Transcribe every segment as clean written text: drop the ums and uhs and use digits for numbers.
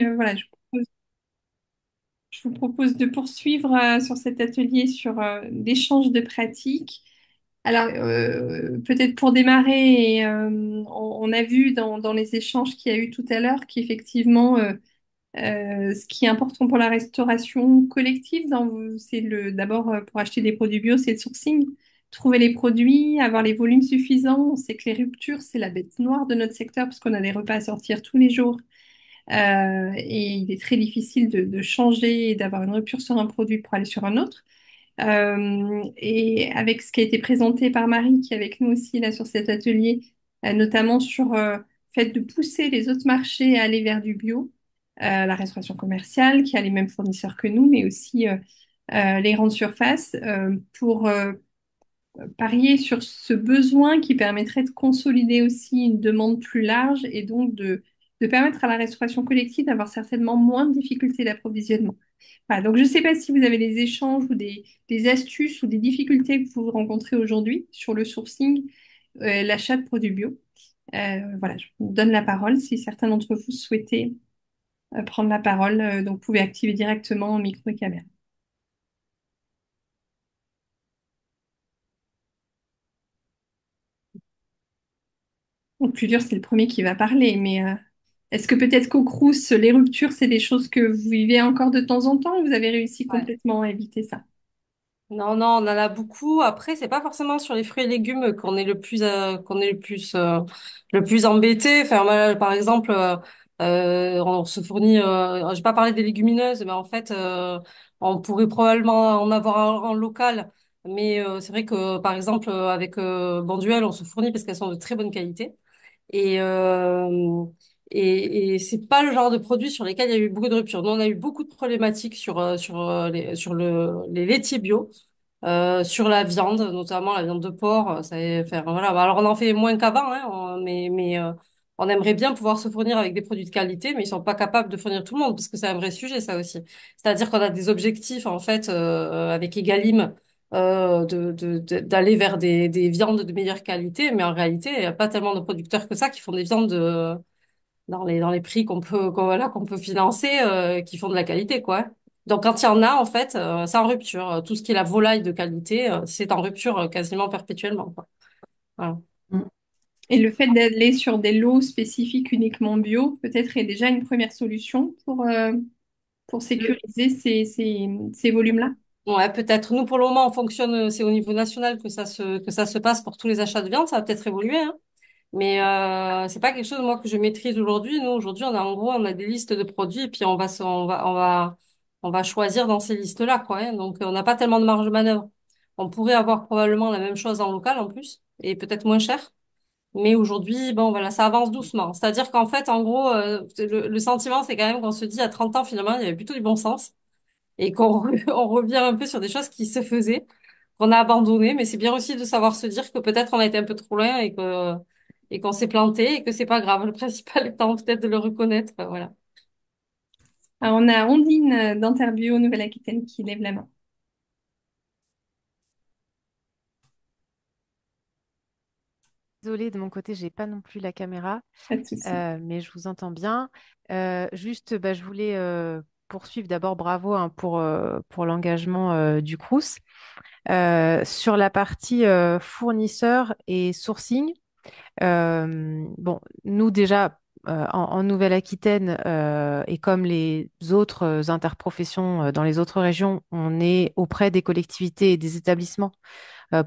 Voilà, je vous propose de poursuivre sur cet atelier sur l'échange de pratiques. Alors, peut-être pour démarrer, on a vu dans les échanges qu'il y a eu tout à l'heure qu'effectivement, ce qui est important pour la restauration collective, c'est d'abord pour acheter des produits bio, c'est le sourcing. Trouver les produits, avoir les volumes suffisants. On sait que les ruptures, c'est la bête noire de notre secteur parce qu'on a des repas à sortir tous les jours. Et il est très difficile de changer et d'avoir une rupture sur un produit pour aller sur un autre. Et avec ce qui a été présenté par Marie, qui est avec nous aussi là sur cet atelier, notamment sur le fait de pousser les autres marchés à aller vers du bio, la restauration commerciale, qui a les mêmes fournisseurs que nous, mais aussi les grandes surfaces, pour parier sur ce besoin qui permettrait de consolider aussi une demande plus large et donc de permettre à la restauration collective d'avoir certainement moins de difficultés d'approvisionnement. Voilà, donc je ne sais pas si vous avez des échanges ou des astuces ou des difficultés que vous rencontrez aujourd'hui sur le sourcing, l'achat de produits bio. Voilà, je vous donne la parole si certains d'entre vous souhaitez prendre la parole. Donc, vous pouvez activer directement micro et caméra. Le plus dur, c'est le premier qui va parler, mais est-ce que peut-être qu'au Crous, les ruptures, c'est des choses que vous vivez encore de temps en temps ou vous avez réussi Ouais. complètement à éviter ça? Non, non, on en a beaucoup. Après, c'est pas forcément sur les fruits et légumes le plus embêté. Enfin, moi, par exemple, on se fournit. J'ai pas parlé des légumineuses, mais en fait, on pourrait probablement en avoir en local. Mais c'est vrai que, par exemple, avec Bonduelle, on se fournit parce qu'elles sont de très bonne qualité. Et, euh, et c'est pas le genre de produit sur lesquels il y a eu beaucoup de ruptures. Nous, on a eu beaucoup de problématiques les laitiers bio, sur la viande, notamment la viande de porc. Ça, enfin, voilà. Bah, alors, on en fait moins qu'avant, hein, on aimerait bien pouvoir se fournir avec des produits de qualité, mais ils sont pas capables de fournir tout le monde, parce que c'est un vrai sujet, ça aussi. C'est-à-dire qu'on a des objectifs, en fait, avec Egalim, d'aller vers des viandes de meilleure qualité, mais en réalité, il n'y a pas tellement de producteurs que ça qui font des viandes dans les prix voilà, qu'on peut financer, qui font de la qualité, quoi. Donc, quand il y en a, en fait, c'est en rupture. Tout ce qui est la volaille de qualité, c'est en rupture quasiment perpétuellement, quoi. Voilà. Mm. Et le fait d'aller sur des lots spécifiques uniquement bio, peut-être est déjà une première solution pour sécuriser ces volumes-là. Ouais, peut-être. Nous, pour le moment, on fonctionne, c'est au niveau national que ça se passe pour tous les achats de viande. Ça va peut-être évoluer, hein. Mais c'est pas quelque chose moi que je maîtrise aujourd'hui. Nous aujourd'hui on a des listes de produits et puis on va choisir dans ces listes-là quoi, hein. Donc on n'a pas tellement de marge de manœuvre. On pourrait avoir probablement la même chose en local en plus et peut-être moins cher. Mais aujourd'hui bon voilà ça avance doucement. C'est-à-dire qu'en fait en gros le sentiment c'est quand même qu'on se dit à 30 ans finalement il y avait plutôt du bon sens et on revient un peu sur des choses qui se faisaient qu'on a abandonné, mais c'est bien aussi de savoir se dire que peut-être on a été un peu trop loin et qu'on s'est planté et que c'est pas grave. Le principal étant peut-être de le reconnaître, voilà. Alors, on a Ondine d'Interbio Nouvelle-Aquitaine qui lève la main. Désolée, de mon côté, j'ai pas non plus la caméra, Pas de souci. mais je vous entends bien. Juste, bah, je voulais poursuivre d'abord, bravo hein, pour l'engagement du Crous. Sur la partie fournisseur et sourcing, bon, nous déjà, en Nouvelle-Aquitaine, et comme les autres interprofessions dans les autres régions, on est auprès des collectivités et des établissements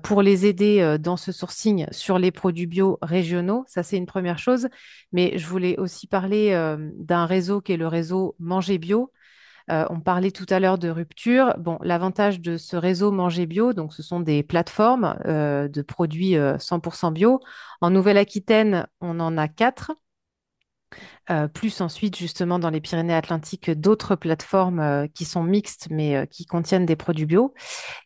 pour les aider dans ce sourcing sur les produits bio régionaux. Ça, c'est une première chose. Mais je voulais aussi parler d'un réseau qui est le réseau Manger Bio. On parlait tout à l'heure de rupture. Bon, l'avantage de ce réseau Manger Bio, donc ce sont des plateformes de produits 100% bio. En Nouvelle-Aquitaine, on en a quatre, plus ensuite justement dans les Pyrénées-Atlantiques d'autres plateformes qui sont mixtes mais qui contiennent des produits bio.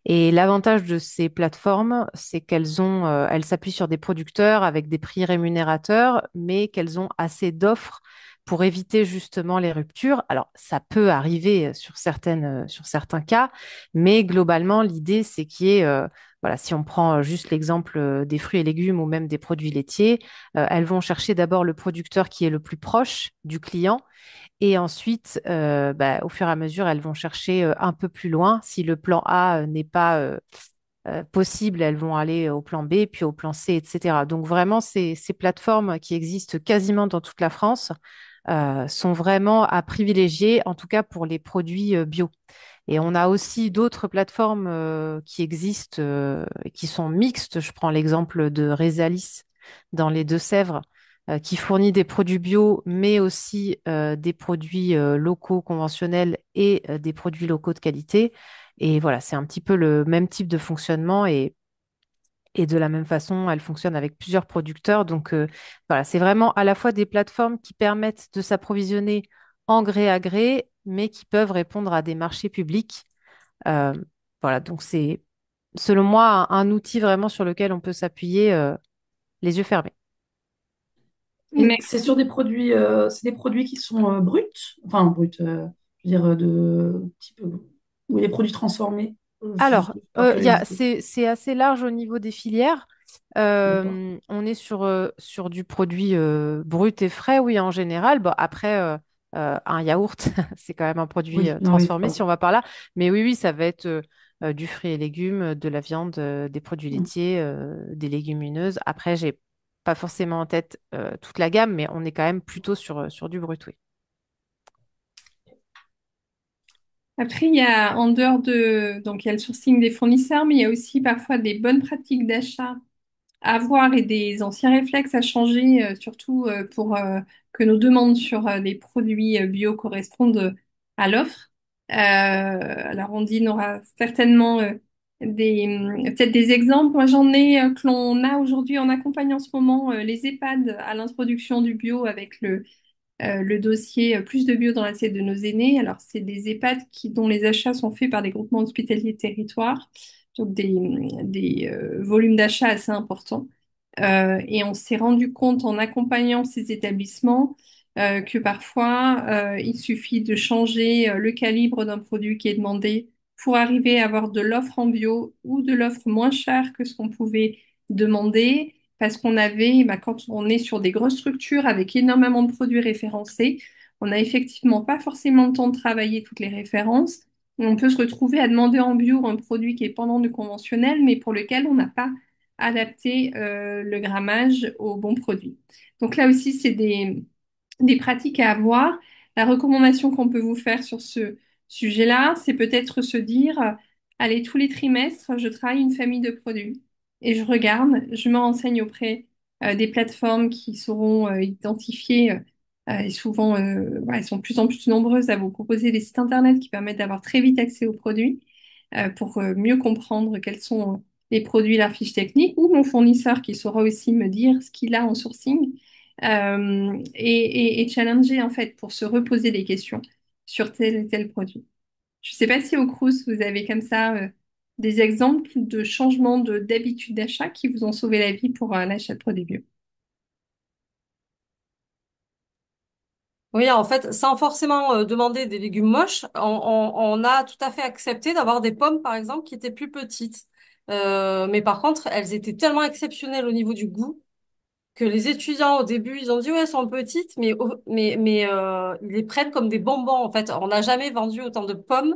Et l'avantage de ces plateformes, c'est elles s'appuient sur des producteurs avec des prix rémunérateurs, mais qu'elles ont assez d'offres pour éviter justement les ruptures. Alors, ça peut arriver sur certains cas, mais globalement, l'idée, c'est qu'il y ait, voilà, si on prend juste l'exemple des fruits et légumes ou même des produits laitiers, elles vont chercher d'abord le producteur qui est le plus proche du client Et ensuite, au fur et à mesure, elles vont chercher un peu plus loin. Si le plan A n'est pas possible, elles vont aller au plan B, puis au plan C, etc. Donc vraiment, ces plateformes qui existent quasiment dans toute la France sont vraiment à privilégier, en tout cas pour les produits bio. Et on a aussi d'autres plateformes qui existent, qui sont mixtes. Je prends l'exemple de Resalis dans les Deux-Sèvres, qui fournit des produits bio, mais aussi des produits locaux conventionnels et des produits locaux de qualité. Et voilà, c'est un petit peu le même type de fonctionnement et de la même façon, elle fonctionne avec plusieurs producteurs. Donc voilà, c'est vraiment à la fois des plateformes qui permettent de s'approvisionner en gré à gré, mais qui peuvent répondre à des marchés publics. Euh, voilà, donc c'est selon moi un outil vraiment sur lequel on peut s'appuyer les yeux fermés. Et c'est sur des produits, c'est des produits qui sont bruts, enfin bruts, je veux dire de type ou des produits transformés, juste Alors, par curiosité. c'est assez large au niveau des filières. D'accord. On est sur du produit brut et frais, oui, en général. Bon, après, un yaourt, c'est quand même un produit Oui, non, oui, transformé, si pardon. on va par là. Mais oui, oui, ça va être du fruit et légumes, de la viande, des produits Mm. laitiers, des légumineuses. Après, j'ai pas forcément en tête toute la gamme, mais on est quand même plutôt sur du brut, oui. Après, il y a en dehors de, donc il y a le sourcing des fournisseurs, mais il y a aussi parfois des bonnes pratiques d'achat à avoir et des anciens réflexes à changer, surtout pour que nos demandes sur les produits bio correspondent à l'offre. Alors, on aura certainement peut-être des exemples. Moi, j'en ai que l'on a aujourd'hui. On accompagne en ce moment les EHPAD à l'introduction du bio avec le dossier Plus de bio dans l'assiette de nos aînés. Alors, c'est des EHPAD dont les achats sont faits par des groupements hospitaliers de territoire, donc des volumes d'achats assez importants. Et on s'est rendu compte en accompagnant ces établissements que parfois, il suffit de changer le calibre d'un produit qui est demandé pour arriver à avoir de l'offre en bio ou de l'offre moins chère que ce qu'on pouvait demander parce qu'on avait, bah, quand on est sur des grosses structures avec énormément de produits référencés, on n'a effectivement pas forcément le temps de travailler toutes les références. Et on peut se retrouver à demander en bio un produit qui est pendant du conventionnel, mais pour lequel on n'a pas adapté le grammage au bon produit. Donc là aussi, c'est des pratiques à avoir. La recommandation qu'on peut vous faire sur ce sujet-là, c'est peut-être se dire, allez, tous les trimestres, je travaille une famille de produits et je regarde, je me renseigne auprès des plateformes qui seront identifiées et souvent, ouais, elles sont de plus en plus nombreuses à vous proposer des sites internet qui permettent d'avoir très vite accès aux produits pour mieux comprendre quels sont les produits, leur fiche technique ou mon fournisseur qui saura aussi me dire ce qu'il a en sourcing et challenger en fait pour se reposer des questions sur tel et tel produit. Je ne sais pas si au Crous, vous avez comme ça des exemples de changements d'habitude d'achat qui vous ont sauvé la vie pour l'achat de produits bio. Oui, en fait, sans forcément demander des légumes moches, on a tout à fait accepté d'avoir des pommes, par exemple, qui étaient plus petites. Mais par contre, elles étaient tellement exceptionnelles au niveau du goût que les étudiants, au début, ils ont dit, ouais, elles sont petites, mais ils les prennent comme des bonbons, en fait. On n'a jamais vendu autant de pommes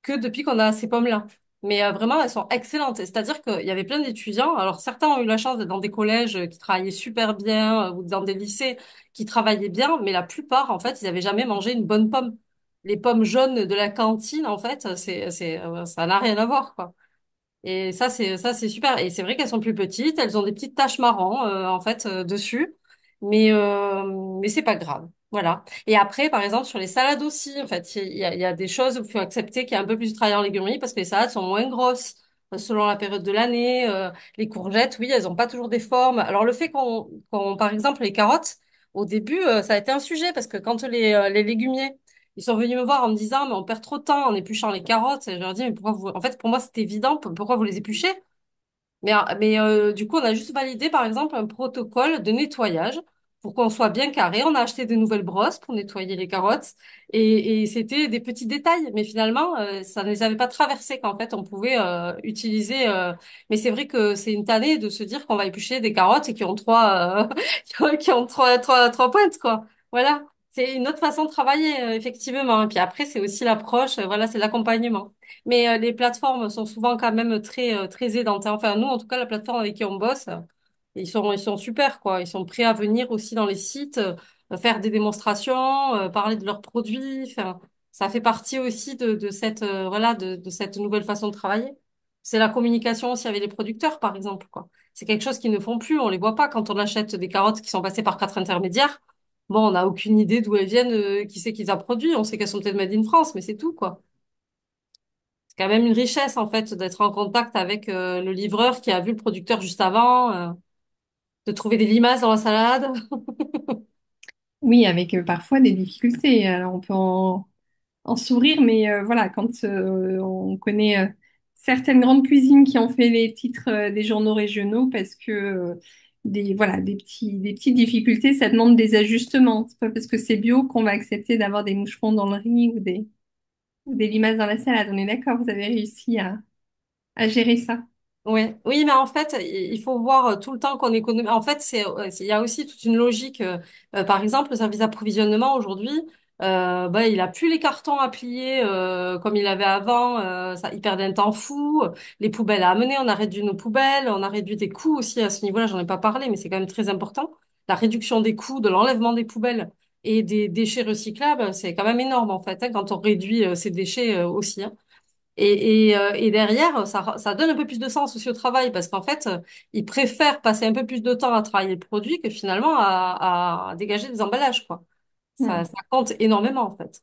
que depuis qu'on a ces pommes-là. Mais vraiment, elles sont excellentes. C'est-à-dire qu'il y avait plein d'étudiants. Alors, certains ont eu la chance d'être dans des collèges qui travaillaient super bien ou dans des lycées qui travaillaient bien, mais la plupart, en fait, ils n'avaient jamais mangé une bonne pomme. Les pommes jaunes de la cantine, en fait, ça n'a rien à voir, quoi. Et ça, c'est super. Et c'est vrai qu'elles sont plus petites, elles ont des petites taches marron en fait dessus, mais c'est pas grave. Voilà. Et après, par exemple, sur les salades aussi, en fait, il y a des choses où il faut accepter qu'il y a un peu plus de travail en légumerie parce que les salades sont moins grosses selon la période de l'année. Les courgettes, oui, elles ont pas toujours des formes. Alors le fait par exemple, les carottes, au début, ça a été un sujet parce que quand les légumiers ils sont venus me voir en me disant, mais on perd trop de temps en épluchant les carottes. Et je leur dis, mais pourquoi vous... En fait, pour moi, c'était évident. Pourquoi vous les épluchez? Mais du coup, on a juste validé, par exemple, un protocole de nettoyage pour qu'on soit bien carré. On a acheté de nouvelles brosses pour nettoyer les carottes. Et c'était des petits détails. Mais finalement, ça ne les avait pas traversés qu'en fait, on pouvait utiliser... Mais c'est vrai que c'est une tannée de se dire qu'on va éplucher des carottes et qui ont trois, qui ont trois pointes, quoi. Voilà. C'est une autre façon de travailler, effectivement. Et puis après, c'est aussi l'approche, voilà, c'est l'accompagnement. Mais les plateformes sont souvent quand même très aidantes, hein. Enfin, nous, en tout cas, la plateforme avec qui on bosse, ils sont super, quoi. Ils sont prêts à venir aussi dans les sites, faire des démonstrations, parler de leurs produits. Enfin, ça fait partie aussi de cette, voilà, de cette nouvelle façon de travailler. C'est la communication aussi avec les producteurs, par exemple, quoi. C'est quelque chose qu'ils ne font plus. On les voit pas quand on achète des carottes qui sont passées par 4 intermédiaires. Bon, on n'a aucune idée d'où elles viennent, qui c'est qui les a produits. On sait qu'elles sont peut-être made in France, mais c'est tout, quoi. C'est quand même une richesse, en fait, d'être en contact avec le livreur qui a vu le producteur juste avant, de trouver des limaces dans la salade. Oui, avec parfois des difficultés. Alors on peut en sourire, mais voilà, quand on connaît certaines grandes cuisines qui ont fait les titres des journaux régionaux, parce que voilà, des petites difficultés, ça demande des ajustements. C'est pas parce que c'est bio qu'on va accepter d'avoir des moucherons dans le riz ou des limaces dans la salade. On est d'accord, vous avez réussi à gérer ça. Oui, oui, mais en fait, il faut voir tout le temps qu'on économise. En fait, il y a aussi toute une logique. Par exemple, le service d'approvisionnement aujourd'hui, bah, il a plus les cartons à plier comme il avait avant. Ça, il perdait un temps fou. Les poubelles à amener, on a réduit nos poubelles, on a réduit des coûts aussi à ce niveau-là. J'en ai pas parlé, mais c'est quand même très important. La réduction des coûts, de l'enlèvement des poubelles et des déchets recyclables, c'est quand même énorme en fait, hein, quand on réduit ces déchets aussi, hein. Et derrière, ça donne un peu plus de sens aussi au travail parce qu'en fait, ils préfèrent passer un peu plus de temps à travailler le produit que finalement à dégager des emballages, quoi. Hmm. Ça compte énormément, en fait.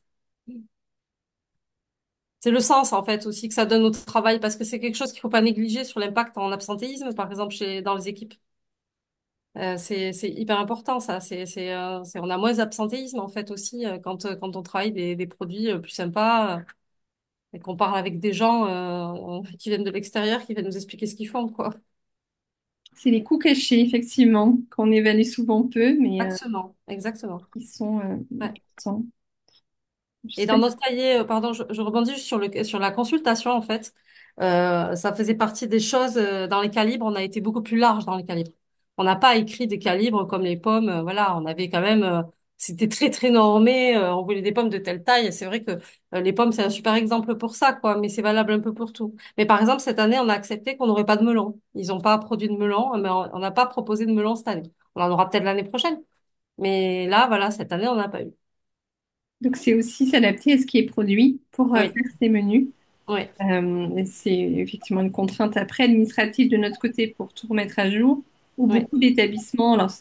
C'est le sens, en fait, aussi que ça donne au travail parce que c'est quelque chose qu'il faut pas négliger sur l'impact en absentéisme, par exemple, dans les équipes. C'est hyper important, ça. On a moins d'absentéisme, en fait, aussi, quand on travaille des produits plus sympas. Et qu'on parle avec des gens qui viennent de l'extérieur, qui viennent nous expliquer ce qu'ils font, quoi. C'est les coûts cachés, effectivement, qu'on évalue souvent peu, mais Exactement, exactement. qui sont Ouais. importants. Je Et sais pas. dans notre cahier, pardon, je rebondis juste sur la consultation, en fait. Ça faisait partie des choses dans les calibres. On a été beaucoup plus large dans les calibres. On n'a pas écrit des calibres comme les pommes. Voilà, on avait quand même, c'était très normé. On voulait des pommes de telle taille. C'est vrai que les pommes, c'est un super exemple pour ça, quoi. Mais c'est valable un peu pour tout. Mais par exemple, cette année, on a accepté qu'on n'aurait pas de melon. Ils n'ont pas produit de melon, mais on n'a pas proposé de melon cette année. On en aura peut-être l'année prochaine. Mais là, voilà, cette année, on n'a pas eu. Donc, c'est aussi s'adapter à ce qui est produit pour Oui, faire ces menus. oui, C'est effectivement une contrainte après administrative de notre côté pour tout remettre à jour, où oui. beaucoup d'établissements, alors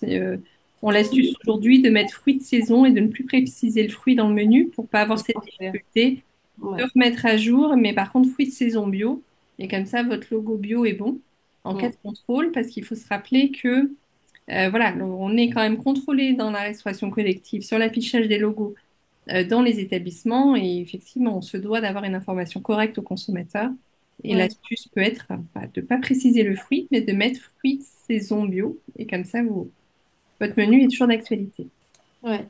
on l'astuce aujourd'hui de mettre fruits de saison et de ne plus préciser le fruit dans le menu pour pas avoir cette difficulté de Ouais. remettre à jour, mais par contre fruits de saison bio, et comme ça votre logo bio est bon en cas de Mm. contrôle, parce qu'il faut se rappeler que voilà, on est quand même contrôlé dans la restauration collective sur l'affichage des logos dans les établissements et effectivement, on se doit d'avoir une information correcte au consommateur. Et Ouais, l'astuce peut être bah, de ne pas préciser le fruit, mais de mettre fruit de saison bio. Et comme ça, votre menu est toujours d'actualité. ouais,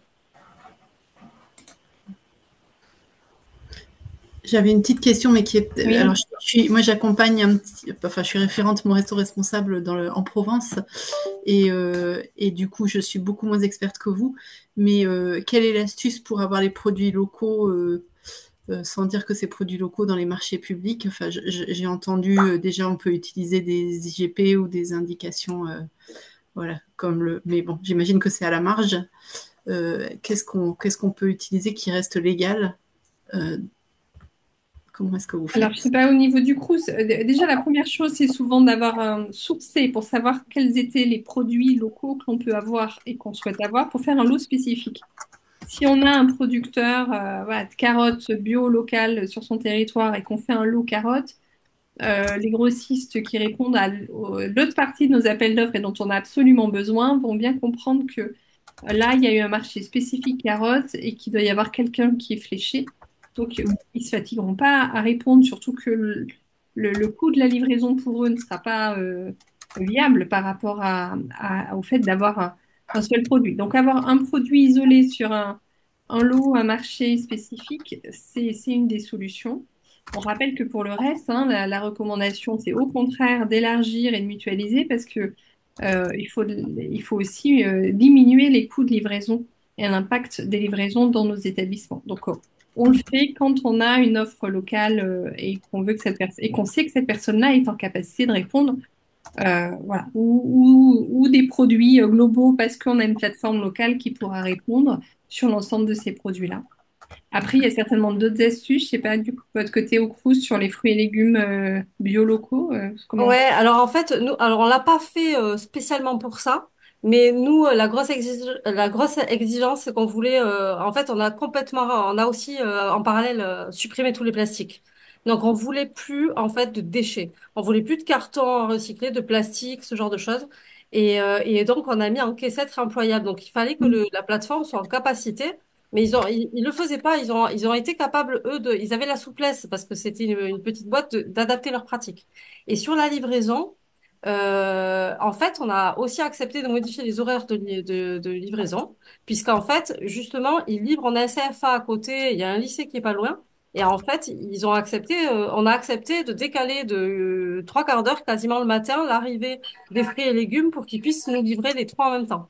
J'avais une petite question, mais qui est. Alors, Oui, moi, j'accompagne un petit. Enfin, je suis référente mon resto responsable en Provence. Et du coup, je suis beaucoup moins experte que vous. Mais quelle est l'astuce pour avoir les produits locaux sans dire que c'est produits locaux dans les marchés publics? Enfin, j'ai entendu déjà, on peut utiliser des IGP ou des indications. Voilà, comme le. Mais bon, j'imagine que c'est à la marge. Qu'est-ce qu'on peut utiliser qui reste légal? Euh, Comment est-ce que vous alors je faites? sais pas, au niveau du Crous, déjà la première chose, c'est souvent d'avoir un sourcé pour savoir quels étaient les produits locaux que l'on peut avoir et qu'on souhaite avoir pour faire un lot spécifique. Si on a un producteur voilà, de carottes bio locales sur son territoire et qu'on fait un lot carottes, les grossistes qui répondent à l'autre partie de nos appels d'offres et dont on a absolument besoin vont bien comprendre que là, il y a eu un marché spécifique carottes et qu'il doit y avoir quelqu'un qui est fléché. Donc, ils se fatigueront pas à répondre, surtout que le coût de la livraison pour eux ne sera pas viable par rapport au fait d'avoir un seul produit. Donc, avoir un produit isolé sur un lot, un marché spécifique, c'est une des solutions. On rappelle que pour le reste, hein, la recommandation, c'est au contraire d'élargir et de mutualiser parce que il faut aussi diminuer les coûts de livraison et à l'impact des livraisons dans nos établissements. Donc, on le fait quand on a une offre locale et qu'on veut que et qu'on sait que cette personne-là est en capacité de répondre, voilà, ou des produits globaux parce qu'on a une plateforme locale qui pourra répondre sur l'ensemble de ces produits-là. Après, il y a certainement d'autres astuces, je sais pas, du coup, de votre côté au Crous sur les fruits et légumes bio locaux, comment? Ouais, alors en fait, nous, alors on l'a pas fait spécialement pour ça, mais nous, la grosse exigence, c'est qu'on voulait, en fait, on a aussi en parallèle supprimé tous les plastiques. Donc on voulait plus en fait de déchets, on voulait plus de cartons recyclés, de plastique, ce genre de choses. Et donc on a mis en caissette réemployable. Donc il fallait que la plateforme soit en capacité. Mais ils le faisaient pas. Ils ont été capables, ils avaient la souplesse parce que c'était une petite boîte d'adapter leurs pratiques. Et sur la livraison, en fait, on a aussi accepté de modifier les horaires de livraison, puisqu'en fait, justement, ils livrent en SCFA à côté, il y a un lycée qui est pas loin, et en fait, on a accepté de décaler de trois quarts d'heure quasiment le matin l'arrivée des fruits et légumes pour qu'ils puissent nous livrer les trois en même temps.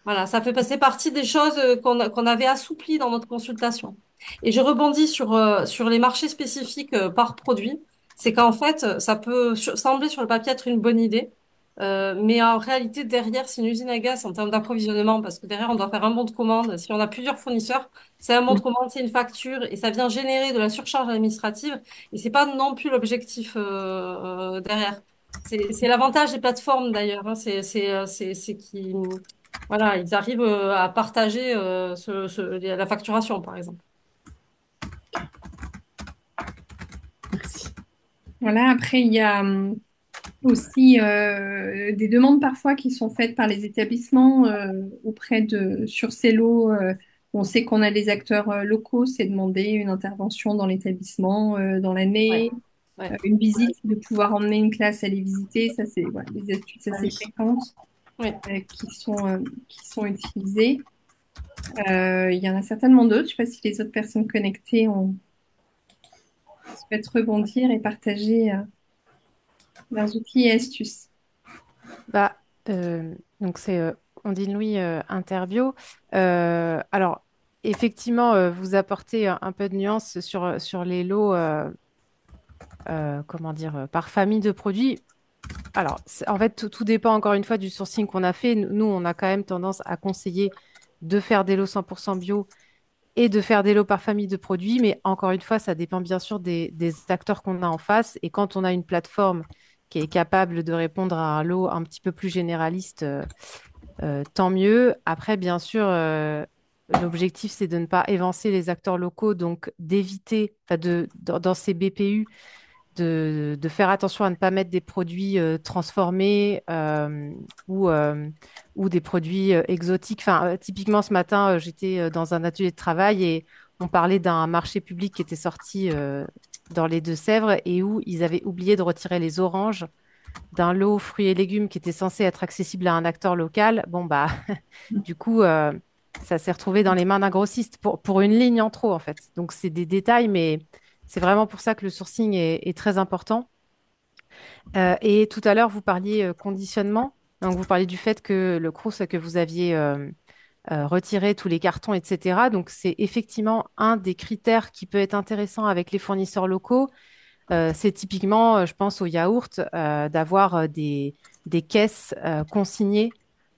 Voilà, ça fait passer partie des choses qu'on avait assouplies dans notre consultation. Et je rebondis sur les marchés spécifiques par produit. C'est qu'en fait, ça peut sembler sur le papier être une bonne idée, mais en réalité, derrière, c'est une usine à gaz en termes d'approvisionnement, parce que derrière, on doit faire un bon de commande. Si on a plusieurs fournisseurs, c'est un bon de commande, c'est une facture, et ça vient générer de la surcharge administrative. Et c'est pas non plus l'objectif derrière. C'est l'avantage des plateformes d'ailleurs. Hein. C'est qui voilà, ils arrivent à partager la facturation, par exemple. Merci. Voilà, après, il y a aussi des demandes parfois qui sont faites par les établissements sur ces lots. On sait qu'on a les acteurs locaux, c'est demander une intervention dans l'établissement dans Ouais, l'année, ouais, une visite, de pouvoir emmener une classe à les visiter. Ça, c'est voilà, des astuces Ah assez oui. fréquentes ouais. qui sont utilisées. Il y en a certainement d'autres. Je ne sais pas si les autres personnes connectées souhaitent rebondir et partager leurs outils et astuces. Bah, donc c'est Ondine Louis Interbio. Alors, effectivement, vous apportez un peu de nuance sur les lots, comment dire, par famille de produits. Alors, en fait, tout dépend encore une fois du sourcing qu'on a fait. Nous, on a quand même tendance à conseiller de faire des lots 100% bio et de faire des lots par famille de produits. Mais encore une fois, ça dépend bien sûr des acteurs qu'on a en face. Et quand on a une plateforme qui est capable de répondre à un lot un petit peu plus généraliste, tant mieux. Après, bien sûr, l'objectif, c'est de ne pas évincer les acteurs locaux, donc d'éviter, enfin, dans ces BPU, de faire attention à ne pas mettre des produits transformés ou des produits exotiques. Enfin, typiquement, ce matin, j'étais dans un atelier de travail et on parlait d'un marché public qui était sorti dans les Deux-Sèvres et où ils avaient oublié de retirer les oranges d'un lot fruits et légumes qui était censé être accessible à un acteur local. Bon, bah, du coup, ça s'est retrouvé dans les mains d'un grossiste pour une ligne en trop, en fait. Donc, c'est des détails, mais c'est vraiment pour ça que le sourcing est très important. Et tout à l'heure, vous parliez conditionnement. Donc, vous parliez du fait que le Crous, que vous aviez retiré tous les cartons, etc. Donc, c'est effectivement un des critères qui peut être intéressant avec les fournisseurs locaux. C'est typiquement, je pense, au yaourt, d'avoir des caisses consignées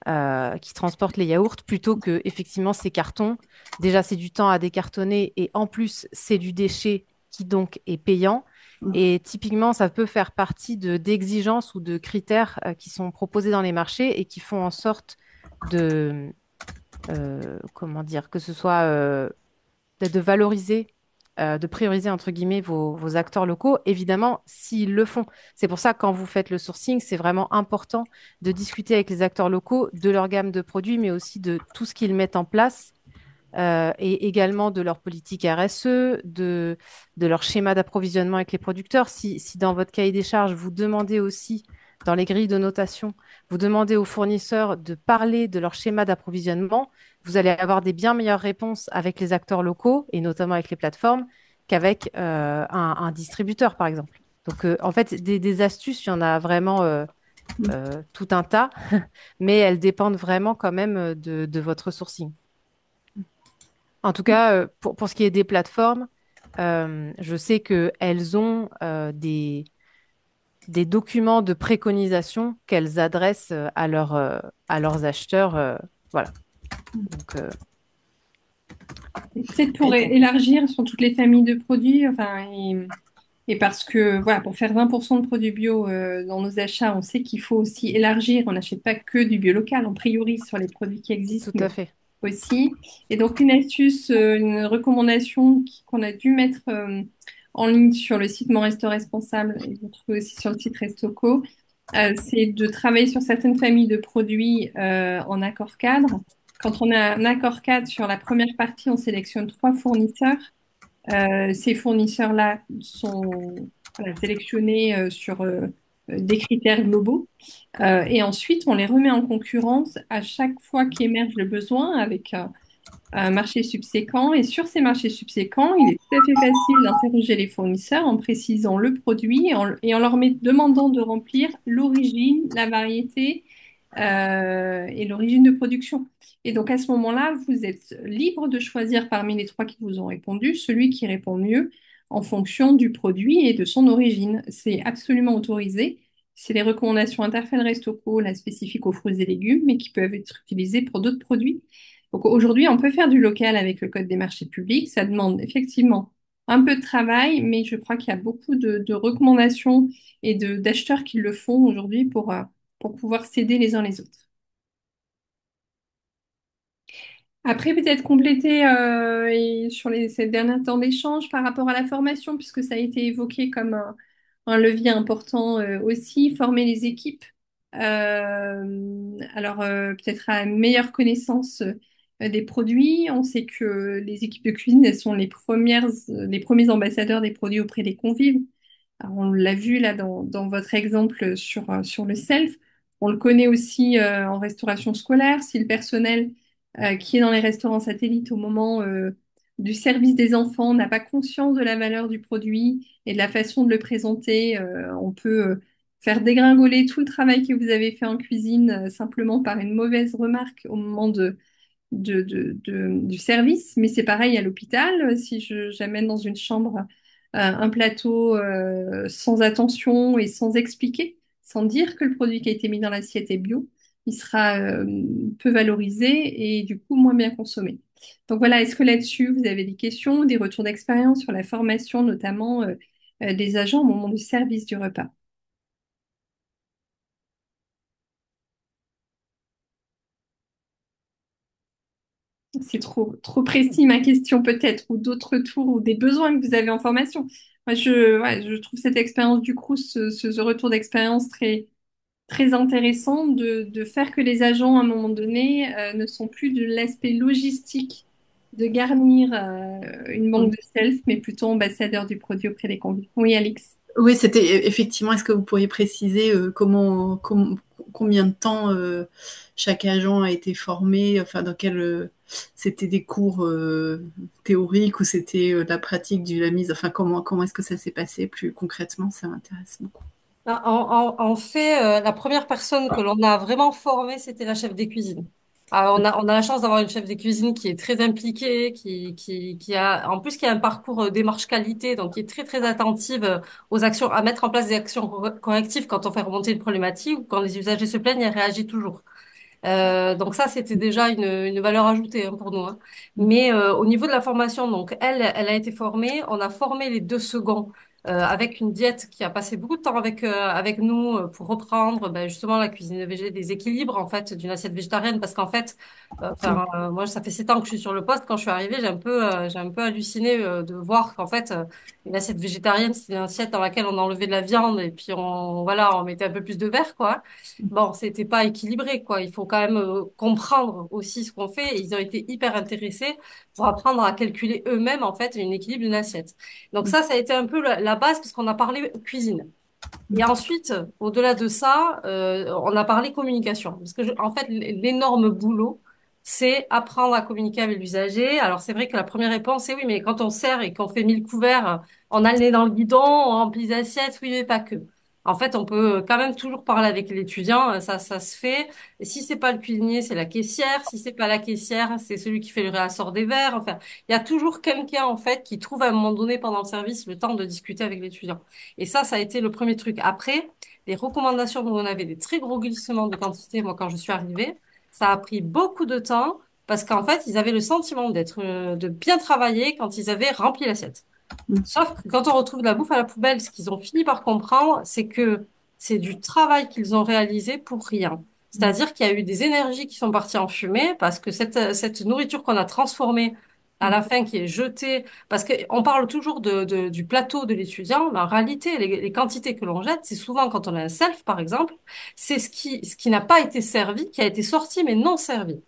qui transportent les yaourts plutôt que effectivement ces cartons. Déjà, c'est du temps à décartonner et en plus, c'est du déchet qui donc est payant. Et typiquement, ça peut faire partie d'exigences ou de critères qui sont proposés dans les marchés et qui font en sorte de, comment dire, que ce soit de valoriser, de prioriser entre guillemets vos acteurs locaux, évidemment, s'ils le font. C'est pour ça que quand vous faites le sourcing, c'est vraiment important de discuter avec les acteurs locaux de leur gamme de produits, mais aussi de tout ce qu'ils mettent en place. Et également de leur politique RSE, de leur schéma d'approvisionnement avec les producteurs. Si dans votre cahier des charges, vous demandez aussi, dans les grilles de notation, vous demandez aux fournisseurs de parler de leur schéma d'approvisionnement, vous allez avoir des bien meilleures réponses avec les acteurs locaux et notamment avec les plateformes qu'avec un distributeur, par exemple. Donc, en fait, des astuces, il y en a vraiment tout un tas, mais elles dépendent vraiment quand même de votre sourcing. En tout cas, pour ce qui est des plateformes, je sais qu'elles ont des documents de préconisation qu'elles adressent à leurs acheteurs. Voilà. Donc, Et peut-être pour élargir sur toutes les familles de produits, enfin, et parce que, voilà, pour faire 20% de produits bio dans nos achats, on sait qu'il faut aussi élargir. On n'achète pas que du bio local, on priorise sur les produits qui existent, tout à mais fait. aussi. Et donc, une astuce, une recommandation qu'on a dû mettre en ligne sur le site Mon Resto Responsable, et vous trouvez aussi sur le site Restoco, c'est de travailler sur certaines familles de produits en accord cadre. Quand on a un accord cadre sur la première partie, on sélectionne 3 fournisseurs. Ces fournisseurs-là sont voilà, sélectionnés sur des critères globaux. Et ensuite, on les remet en concurrence à chaque fois qu'émerge le besoin avec un marché subséquent. Et sur ces marchés subséquents, il est tout à fait facile d'interroger les fournisseurs en précisant le produit et en leur demandant de remplir l'origine, la variété et l'origine de production. Et donc à ce moment-là, vous êtes libre de choisir parmi les 3 qui vous ont répondu celui qui répond mieux en fonction du produit et de son origine. C'est absolument autorisé. C'est les recommandations Interfel Restocco, la spécifique aux fruits et légumes, mais qui peuvent être utilisées pour d'autres produits. Donc aujourd'hui, on peut faire du local avec le code des marchés publics. Ça demande effectivement un peu de travail, mais je crois qu'il y a beaucoup de recommandations et d'acheteurs qui le font aujourd'hui pour pouvoir s'aider les uns les autres. Après, peut-être compléter et sur ces derniers temps d'échange par rapport à la formation, puisque ça a été évoqué comme un levier important aussi, former les équipes. Peut-être à une meilleure connaissance des produits. On sait que les équipes de cuisine, elles sont les premiers ambassadeurs des produits auprès des convives. Alors, on l'a vu là dans votre exemple sur le self. On le connaît aussi en restauration scolaire. Si le personnel qui est dans les restaurants satellites au moment du service des enfants n'a pas conscience de la valeur du produit et de la façon de le présenter, on peut faire dégringoler tout le travail que vous avez fait en cuisine simplement par une mauvaise remarque au moment du service. Mais c'est pareil à l'hôpital. Si j'amène dans une chambre un plateau sans attention et sans expliquer, sans dire que le produit qui a été mis dans l'assiette est bio, il sera peu valorisé et du coup moins bien consommé. Donc voilà, est-ce que là-dessus, vous avez des questions, des retours d'expérience sur la formation, notamment des agents au moment du service du repas? C'est trop précis ma question peut-être, ou d'autres retours, ou des besoins que vous avez en formation. Moi, ouais, je trouve cette expérience du coup, ce retour d'expérience très intéressant de faire que les agents, à un moment donné, ne sont plus de l'aspect logistique de garnir une banque de self, mais plutôt ambassadeur du produit auprès des convives. Oui, Alix. Oui, c'était effectivement. Est-ce que vous pourriez préciser combien de temps chaque agent a été formé, enfin dans quel c'était des cours théoriques ou c'était la pratique de la mise, enfin comment est-ce que ça s'est passé plus concrètement? Ça m'intéresse beaucoup. En fait, la première personne que l'on a vraiment formée, c'était la chef des cuisines. Alors, on a la chance d'avoir une chef des cuisines qui est très impliquée, qui a, en plus, qui a un parcours démarche qualité, donc qui est très attentive aux actions, à mettre en place des actions correctives quand on fait remonter une problématique ou quand les usagers se plaignent, elle réagit toujours. Donc ça, c'était déjà une valeur ajoutée hein, pour nous. Hein. Mais au niveau de la formation, donc elle a été formée. On a formé les 2 seconds avec une diète qui a passé beaucoup de temps avec nous pour reprendre ben, justement la cuisine végétale, des équilibres en fait d'une assiette végétarienne parce qu'en fait, moi ça fait 7 ans que je suis sur le poste. Quand je suis arrivée, j'ai un peu halluciné de voir qu'en fait une assiette végétarienne, c'est une assiette dans laquelle on enlevait de la viande et puis on mettait un peu plus de verre quoi. Bon, c'était pas équilibré, quoi. Il faut quand même comprendre aussi ce qu'on fait. Et ils ont été hyper intéressés pour apprendre à calculer eux-mêmes, en fait, une équilibre d'une assiette. Donc ça a été un peu la base parce qu'on a parlé cuisine. Et ensuite, au-delà de ça, on a parlé communication. Parce que, en fait, l'énorme boulot, c'est apprendre à communiquer avec l'usager. Alors, c'est vrai que la première réponse, c'est oui, mais quand on sert et qu'on fait 1000 couverts, on a le nez dans le guidon, on remplit les assiettes, oui, mais pas que. En fait, on peut quand même toujours parler avec l'étudiant, ça se fait. Et si c'est pas le cuisinier, c'est la caissière. Si c'est pas la caissière, c'est celui qui fait le réassort des verres. Enfin, il y a toujours quelqu'un, en fait, qui trouve à un moment donné pendant le service le temps de discuter avec l'étudiant. Et ça a été le premier truc. Après, les recommandations où on avait des très gros glissements de quantité, moi, quand je suis arrivée, ça a pris beaucoup de temps parce qu'en fait, ils avaient le sentiment de bien travailler quand ils avaient rempli l'assiette. Mm. Sauf que quand on retrouve de la bouffe à la poubelle, ce qu'ils ont fini par comprendre, c'est que c'est du travail qu'ils ont réalisé pour rien. C'est-à-dire qu'il y a eu des énergies qui sont parties en fumée parce que cette nourriture qu'on a transformée à la fin, qui est jetée, parce qu'on parle toujours du plateau de l'étudiant, mais en réalité, les quantités que l'on jette, c'est souvent quand on a un self, par exemple, c'est ce qui n'a pas été servi, qui a été sorti mais non servi.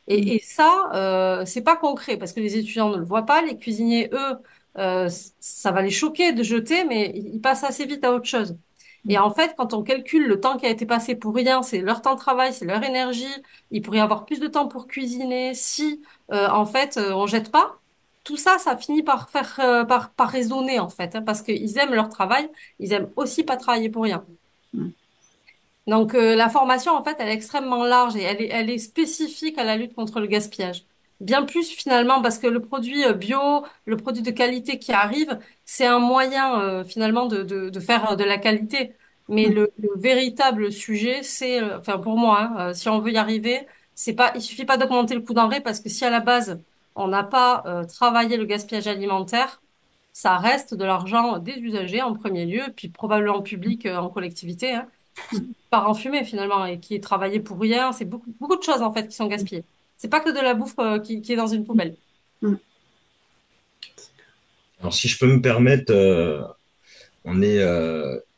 Et ça, c'est pas concret parce que les étudiants ne le voient pas. Les cuisiniers, eux, ça va les choquer de jeter, mais ils passent assez vite à autre chose. Et en fait, quand on calcule le temps qui a été passé pour rien, c'est leur temps de travail, c'est leur énergie. Ils pourraient avoir plus de temps pour cuisiner si, en fait, on jette pas. Tout ça, ça finit par par raisonner en fait, hein, parce qu'ils aiment leur travail, ils aiment aussi pas travailler pour rien. Mm. Donc, la formation, en fait, elle est extrêmement large et elle est spécifique à la lutte contre le gaspillage. Bien plus finalement, parce que le produit bio, le produit de qualité qui arrive, c'est un moyen finalement de faire de la qualité. Mais Mm. le véritable sujet, c'est, enfin pour moi, hein, si on veut y arriver, c'est pas, il suffit pas d'augmenter le coût d'engrais parce que si à la base on n'a pas travaillé le gaspillage alimentaire, ça reste de l'argent des usagers en premier lieu, puis probablement public en collectivité, hein, part en fumée finalement et qui est travaillé pour rien. C'est beaucoup de choses en fait qui sont gaspillées. C'est pas que de la bouffe qui est dans une poubelle. Mm. Alors, si je peux me permettre, on est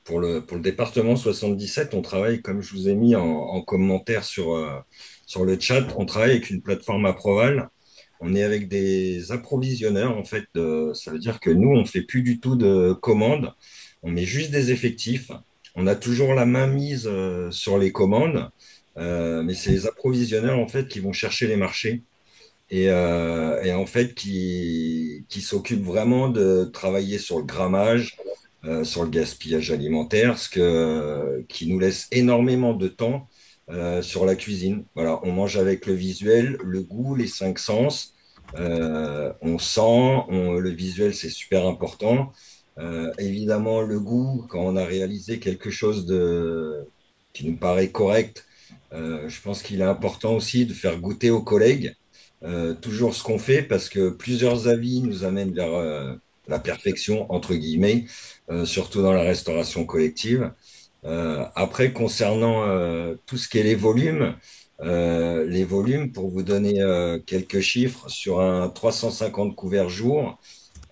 pour le département 77, on travaille, comme je vous ai mis en commentaire sur le chat, on travaille avec une plateforme Aproval. On est avec des approvisionneurs, en fait. Ça veut dire que nous, on fait plus du tout de commandes. On met juste des effectifs. On a toujours la main mise sur les commandes, mais c'est les approvisionneurs, en fait, qui vont chercher les marchés et en fait qui s'occupe vraiment de travailler sur le grammage, sur le gaspillage alimentaire, qui nous laisse énormément de temps sur la cuisine. Voilà, on mange avec le visuel, le goût, les cinq sens. On sent, le visuel, c'est super important. Évidemment, le goût, quand on a réalisé quelque chose qui nous paraît correct, je pense qu'il est important aussi de faire goûter aux collègues toujours ce qu'on fait parce que plusieurs avis nous amènent vers la perfection, entre guillemets, surtout dans la restauration collective. Après, concernant tout ce qui est les volumes, pour vous donner quelques chiffres, sur un 350 couverts jour,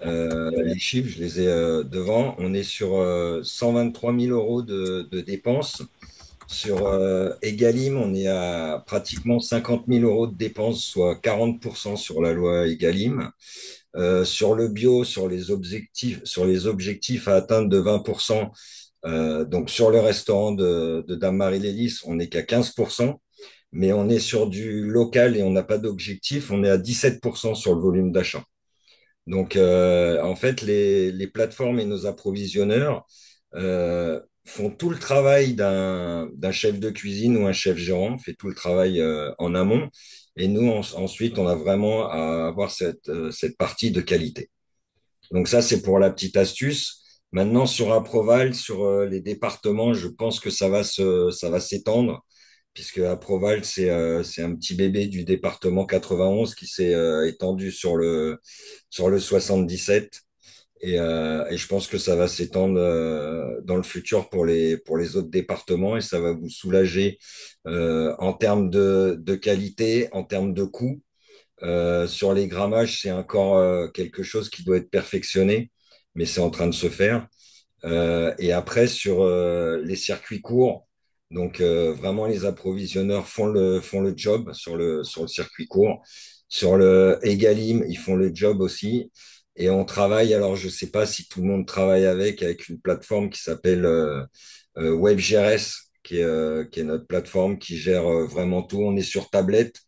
les chiffres, je les ai devant, on est sur 123 000 euros de dépenses. Sur Egalim, on est à pratiquement 50 000 euros de dépenses, soit 40% sur la loi Egalim. Sur le bio, sur les objectifs à atteindre de 20%, donc sur le restaurant de Dame Marie Lélis, on n'est qu'à 15%, mais on est sur du local et on n'a pas d'objectif, on est à 17% sur le volume d'achat. Donc, en fait, les plateformes et nos approvisionneurs font tout le travail d'un chef de cuisine ou un chef gérant, fait tout le travail en amont. Et nous, ensuite, on a vraiment à avoir cette partie de qualité. Donc ça, c'est pour la petite astuce. Maintenant, sur Aproval, sur les départements, je pense que ça va s'étendre, puisque Aproval, c'est un petit bébé du département 91 qui s'est étendu sur le 77. Et je pense que ça va s'étendre dans le futur pour les autres départements et ça va vous soulager en termes de qualité, en termes de coût. Sur les grammages, c'est encore quelque chose qui doit être perfectionné, mais c'est en train de se faire. Et après, sur les circuits courts, donc vraiment les approvisionneurs font le job sur le circuit court. Sur le Egalim, ils font le job aussi. Et on travaille, alors je ne sais pas si tout le monde travaille avec une plateforme qui s'appelle WebGRS, qui est notre plateforme qui gère vraiment tout. On est sur tablette,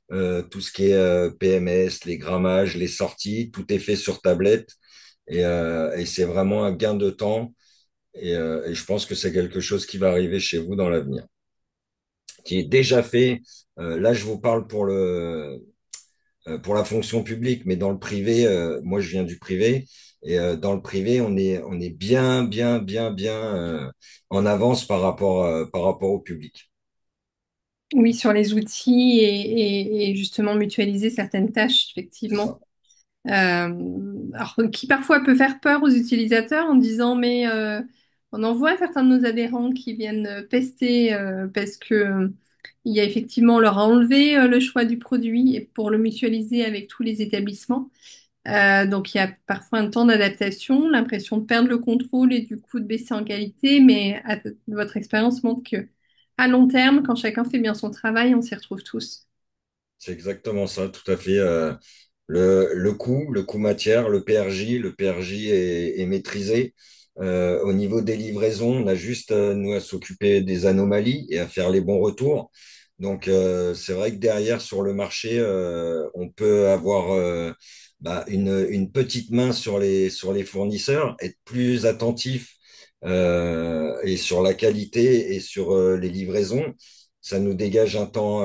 tout ce qui est PMS, les grammages, les sorties, tout est fait sur tablette. Et c'est vraiment un gain de temps Et je pense que c'est quelque chose qui va arriver chez vous dans l'avenir, qui est déjà fait. Là, je vous parle pour la fonction publique, mais dans le privé, moi je viens du privé, et dans le privé, on est bien, bien, bien, bien en avance par rapport au public. Oui, sur les outils et justement mutualiser certaines tâches, C'est effectivement. ça. Alors, qui parfois peut faire peur aux utilisateurs en disant, mais on en voit certains de nos adhérents qui viennent pester parce que il y a effectivement, on leur a enlevé le choix du produit et pour le mutualiser avec tous les établissements. Donc, il y a parfois un temps d'adaptation, l'impression de perdre le contrôle et du coup de baisser en qualité, mais votre expérience montre que à long terme, quand chacun fait bien son travail, on s'y retrouve tous. C'est exactement ça, tout à fait. Le coût matière, le PRJ est maîtrisé. Au niveau des livraisons, on a juste nous à s'occuper des anomalies et à faire les bons retours. Donc c'est vrai que derrière sur le marché, on peut avoir une petite main sur les fournisseurs, être plus attentif et sur la qualité et sur les livraisons. Ça nous dégage un temps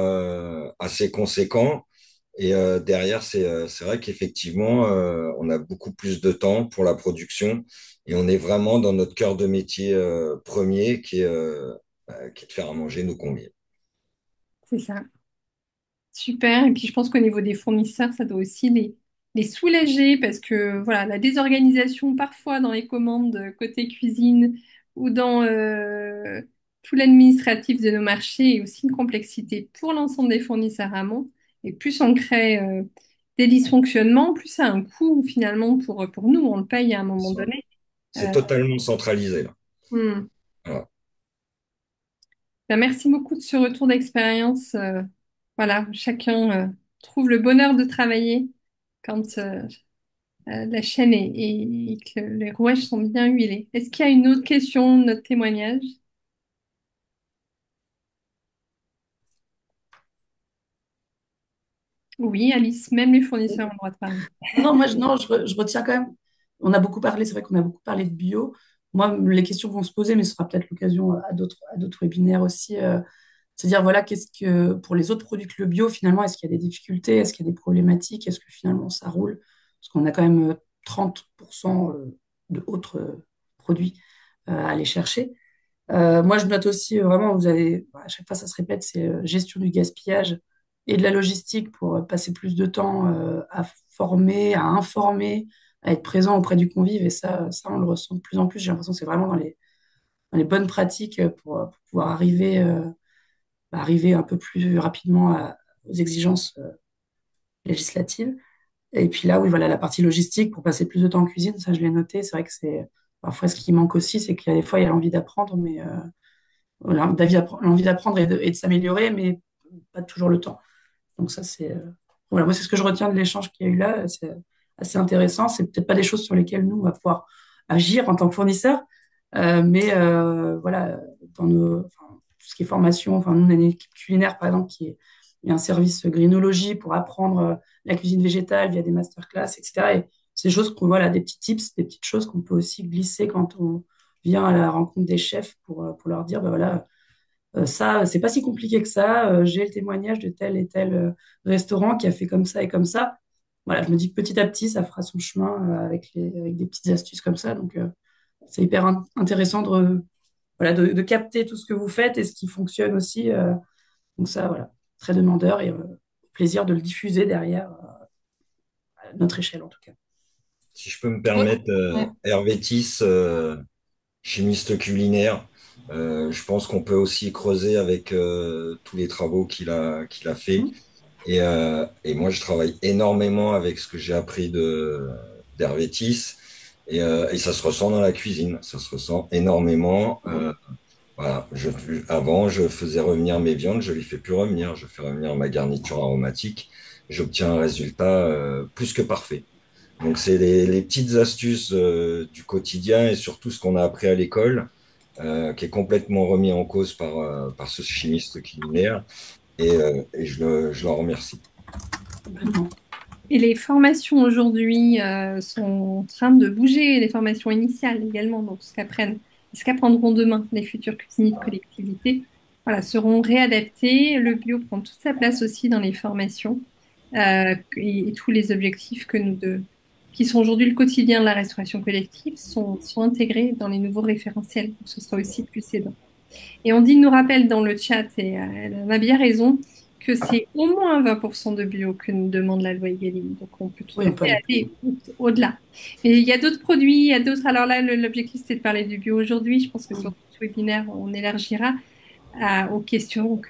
assez conséquent. Et derrière, c'est vrai qu'effectivement, on a beaucoup plus de temps pour la production et on est vraiment dans notre cœur de métier premier qui est de faire à manger nos convives. C'est ça. Super. Et puis je pense qu'au niveau des fournisseurs, ça doit aussi les soulager parce que voilà, la désorganisation parfois dans les commandes côté cuisine ou dans tout l'administratif de nos marchés est aussi une complexité pour l'ensemble des fournisseurs amont. Et plus on crée des dysfonctionnements, plus ça a un coût finalement pour nous. On le paye à un moment Ça. donné. C'est Euh, totalement centralisé là. hmm. Voilà. Ben, merci beaucoup de ce retour d'expérience. Voilà, chacun trouve le bonheur de travailler quand la chaîne et que les rouages sont bien huilés. Est-ce qu'il y a une autre question de notre témoignage? Oui, Alice, même les fournisseurs ont le droit de parler. Non, non, moi, non, je retiens quand même. On a beaucoup parlé, c'est vrai qu'on a beaucoup parlé de bio. Moi, les questions vont se poser, mais ce sera peut-être l'occasion à d'autres webinaires aussi. C'est-à-dire, voilà, qu'est-ce que, pour les autres produits que le bio, finalement, est-ce qu'il y a des difficultés? Est-ce qu'il y a des problématiques? Est-ce que finalement ça roule? Parce qu'on a quand même 30% de autres produits à aller chercher. Moi, je note aussi vraiment, vous avez, à chaque fois ça se répète, c'est gestion du gaspillage et de la logistique pour passer plus de temps à former, à informer, à être présent auprès du convive. Et ça, on le ressent de plus en plus. J'ai l'impression que c'est vraiment dans les bonnes pratiques pour pouvoir arriver un peu plus rapidement aux exigences législatives. Et puis là, oui, voilà, la partie logistique pour passer plus de temps en cuisine, ça, je l'ai noté. C'est vrai que c'est parfois ce qui manque aussi, c'est qu'il y a des fois, il y a l'envie d'apprendre, mais voilà, l'envie d'apprendre et de s'améliorer, mais pas toujours le temps. Donc ça, c'est voilà, moi c'est ce que je retiens de l'échange qu'il y a eu là. C'est assez intéressant. C'est peut-être pas des choses sur lesquelles nous on va pouvoir agir en tant que fournisseur, mais voilà, dans enfin, tout ce qui est formation. Enfin, nous on a une équipe culinaire par exemple il y a un service greenologie pour apprendre la cuisine végétale via des masterclass, etc. Et c'est des choses qu'on voilà, des petits tips, des petites choses qu'on peut aussi glisser quand on vient à la rencontre des chefs pour leur dire, bah voilà, ça, c'est pas si compliqué que ça. J'ai le témoignage de tel et tel restaurant qui a fait comme ça et comme ça. Voilà, je me dis que petit à petit, ça fera son chemin avec des petites astuces comme ça. Donc, c'est hyper intéressant voilà, de capter tout ce que vous faites et ce qui fonctionne aussi. Donc ça, voilà, très demandeur et plaisir de le diffuser derrière, à notre échelle en tout cas. Si je peux me permettre, Ouais. Hervé Tiss, chimiste culinaire, je pense qu'on peut aussi creuser avec tous les travaux qu'il a fait. Mhm. Et moi, je travaille énormément avec ce que j'ai appris d'Hervé Tiss. Et ça se ressent dans la cuisine. Ça se ressent énormément. Voilà. Avant, je faisais revenir mes viandes. Je ne les fais plus revenir. Je fais revenir ma garniture aromatique. J'obtiens un résultat plus que parfait. Donc, c'est les petites astuces du quotidien et surtout ce qu'on a appris à l'école, qui est complètement remis en cause par ce chimiste culinaire. Et je l'en remercie. Complètement. Et les formations aujourd'hui sont en train de bouger, les formations initiales également, donc ce qu'apprennent ce qu'apprendront demain les futurs cuisiniers de collectivité, voilà, seront réadaptés. Le bio prend toute sa place aussi dans les formations et tous les objectifs qui sont aujourd'hui le quotidien de la restauration collective sont intégrés dans les nouveaux référentiels. Donc, ce sera aussi plus aidant. Et Andine nous rappelle dans le chat, et elle en a bien raison, que c'est au moins 20% de bio que nous demande la loi Egalim. Donc on peut tout Oui, à on peut fait aller plus aller au-delà. Et il y a d'autres produits, il y a d'autres. Alors là, l'objectif c'était de parler du bio aujourd'hui. Je pense que sur loin. ce webinaire, on élargira aux questions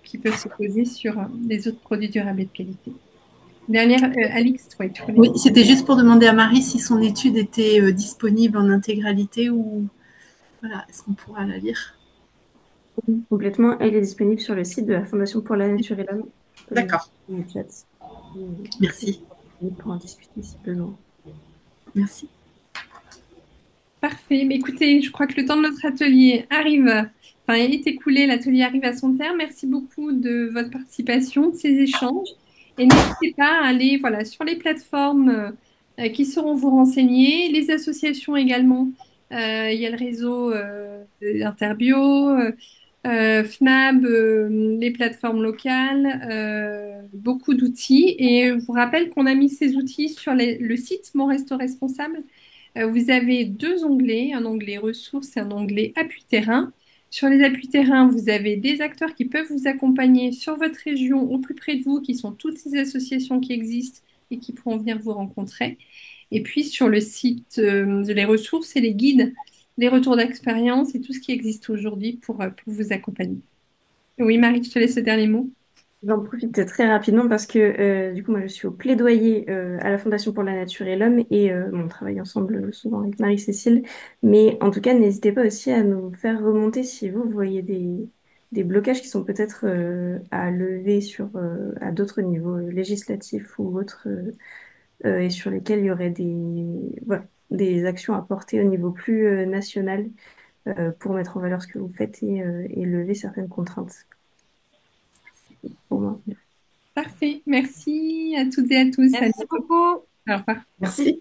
qui peuvent se poser sur les autres produits durables et de qualité. Dernière, Alix, ouais, tu voulais. Oui, c'était juste pour demander à Marie si son étude était disponible en intégralité ou voilà, est-ce qu'on pourra la lire? Oui, complètement. Elle est disponible sur le site de la Fondation pour la Nature et l'Homme. D'accord, Dans le chat. C'est merci, disponible pour en discuter si besoin. merci. Parfait. Mais écoutez, je crois que le temps de notre atelier arrive, enfin, il est écoulé, l'atelier arrive à son terme. Merci beaucoup de votre participation, de ces échanges. Et n'hésitez pas à aller, voilà, sur les plateformes qui sauront vous renseigner, les associations également. Il y a le réseau Interbio, FNAB, les plateformes locales, beaucoup d'outils. Et je vous rappelle qu'on a mis ces outils sur le site Mon Resto Responsable. Vous avez deux onglets, un onglet ressources et un onglet appui terrain. Sur les appuis terrain, vous avez des acteurs qui peuvent vous accompagner sur votre région, au plus près de vous, qui sont toutes ces associations qui existent et qui pourront venir vous rencontrer. Et puis sur le site, les ressources et les guides, les retours d'expérience et tout ce qui existe aujourd'hui pour vous accompagner. Oui, Marie, je te laisse le dernier mot. J'en profite très rapidement parce que du coup, moi, je suis au plaidoyer à la Fondation pour la Nature et l'Homme et on travaille ensemble souvent avec Marie-Cécile. Mais en tout cas, n'hésitez pas aussi à nous faire remonter si vous voyez des blocages qui sont peut-être à lever à d'autres niveaux législatifs ou autres et sur lesquels il y aurait voilà, des actions à porter au niveau plus national pour mettre en valeur ce que vous faites et lever certaines contraintes pour moi. Parfait. Merci à toutes et à tous. À Merci bientôt. beaucoup. Au revoir. Merci.